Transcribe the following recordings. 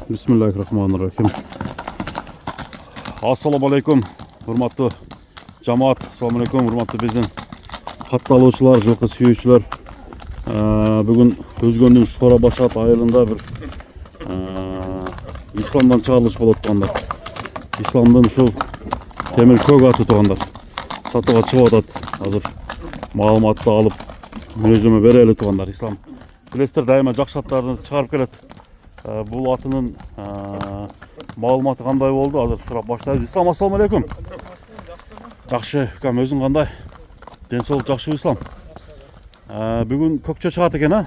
Bismillahirrahmanirrahim. Assalamu alaikum. Hurmatlı cemaat. Assalamu alaikum. Hurmatlı bizden kattalığıçılar, жылқы сүйүүчүлөр. Бүгүн Өзгөндүн Шора Башат айылында bir исламдан чыгарылыш болот тугандар. Исламдын ушул темир көк аты тугандар. Сатууга чыгып атат. Азыр маалыматты алып, мүнөздөмө берели тугандар. Ислам билесиздер, дайыма жакшы аттарды чыгарып келет. Бул атынын маалыматы кандай болду? Азыр сурап баштайбыз. Ислам, ассаламу алейкум. Жакшы, кам өзүң кандай? Ден соолук жакшыбы, Ислам? Бүгүн көкчө чыгат экен, а?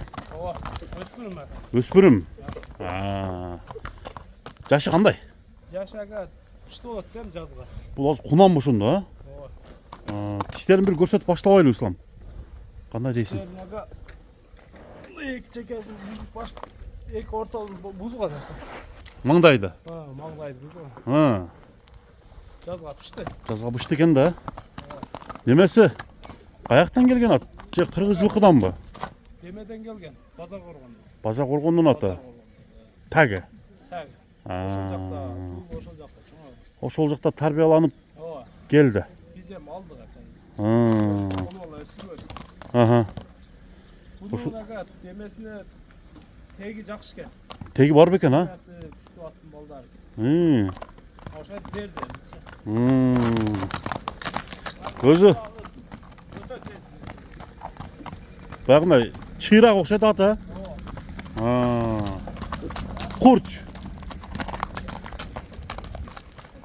Өспүрүм. Өспүрүм. Жашы кандай? Жашага кышты болот экен жазга. Бул азыр кунам ошондо, а? Тиштерин бир көрсөтүп баштабайлы, Ислам. Кандай дейсиң? Эки чекесин бузуп баштап, эки ортолун бузган. Маңдайды. Маңдайды бузган. Жазга пышты. Жазга бышты экен да. Немеси? Каяктан келген ат? Же кыргыз жылкыданбы? Демеден келген, Базар Коргон. Базар Коргондун аты. Таги. Таги. Ошол жакта, ошол жакта чоң. Ошол жакта тарбияланып келди. Биз эми алдык экен. Ошол өстүрөт. Бунага демесине теги жакшы экен. Теги бар бекен, а? Күчтүү аттын балдары. Ошо берди. Өзү Bagınday çığırak okşadı ata. Kurç.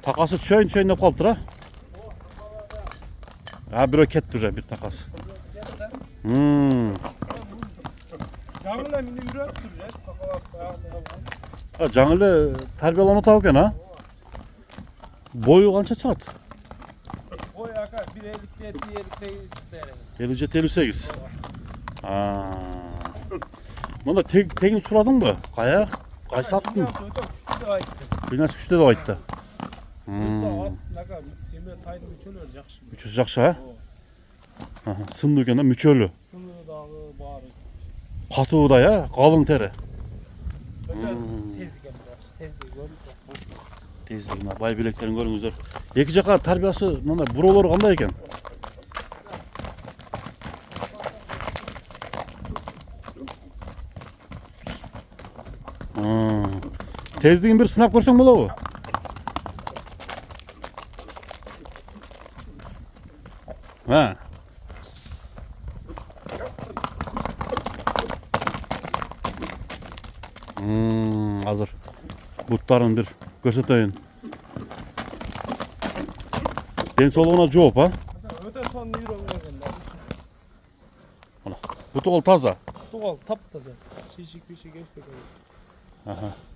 Takası tüşöйүн деп калыптыр, а? Бирөө кетти уже, бир такасы. Жаңылы мени үйрөттүр, жаш такалап баягы. Жаңылы тарбияланып атабы экен, а? Бою канча чыгат? Бой ака 1.57-1.58 чыкса керек. 57-58. Мында тегин сурадың ба? Каяк? Кайсы аттың? Бинасы күчтүү деп айтты. Мүчөсү жакшы, а? Сынды экен да, мүчөлүү. Сынды дагы баары. Катуу да, я, калың тери. Тез экен, тездиги көрүнүп. Тездигине бай билектерин көрүңүздөр. Эки жака тарбиясы мындай буроолору кандай экен? Тездигин bir сынап көрсөң болобу? Азыр буттарын bir көрсөтөйүн. Ден соолугуна жооп, а? Өтө сонун үйрөнгөн да. Мына, бутугул таза. Бутугул таптаза. Шишик-пишик эчтеке.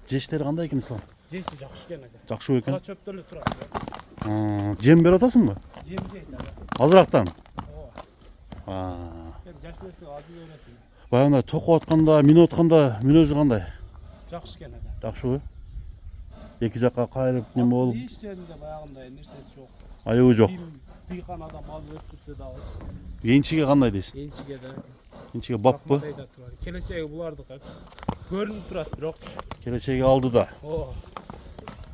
Жештери кандай экен, Ислам? Жеси жакшы экен ака. Жакшы экен. Кара чөптөр эле турат. Жем берип атасыңбы? Жем жейт ага. Азырактан. Жаш нерсе азыр бересиң. Баягындай токуп атканда, минип атканда мүнөзү кандай? Жакшы экен ака. Жакшыбы? Эки жакка кайрып неме болуп. Иш жеринде баягындай нерсеси жок. Айыбы жок. Бийкан адам мал өстүрсө дагы. Энчиге кандай дейсиң? Энчиге да. Энчиге баппы? Келечеги булардыкы көрүнүп турат, бирок Келечеги алдыда.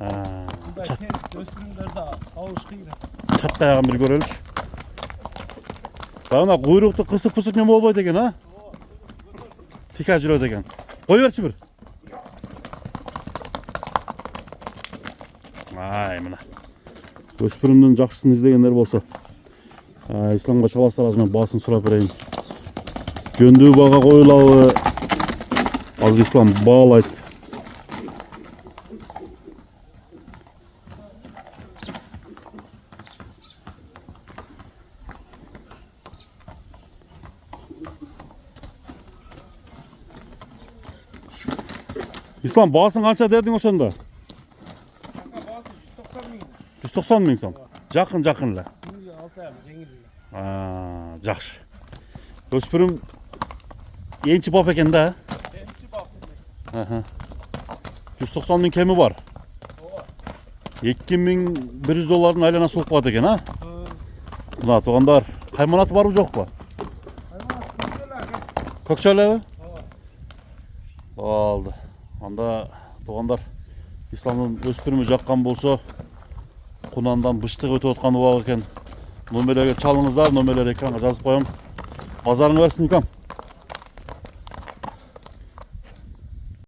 Өспүрүмдөрдө алыш кыйын. Чат таягын бир көрөлүчү. Баягы куйрукту кысып-кысып неме болбойт экен, а? Тика жүрөт экен. Кой берчи бир. Мына. Өспүрүмдүн жакшысын издегендер болсо, Исламга чаластар азыр мен баасын сурап берейин. Жөндүү бага коюлабы? Азыр Ислам баалайт. Ислам, баасын канча дедиң ошондо? Баасы 190 миң. 190 миң сом. Жакын эле. Алса жеңил. Жакшы. Өспүрүм энчи бап экен да? Энчи бап. 190 миң кеми бар. $2100 айланасы болуп калат экен, а? Мына туугандар, кайманаты барбы жокпу? Көкчө элеби? Болду. Анда туугандар İslam'ın өспүрүмү жаккан болсо кунандан быштык өтүп аткан убак экен. Номерлерге чалыңыздар, номерлер экранга жазып коем. Базарың берсин икам.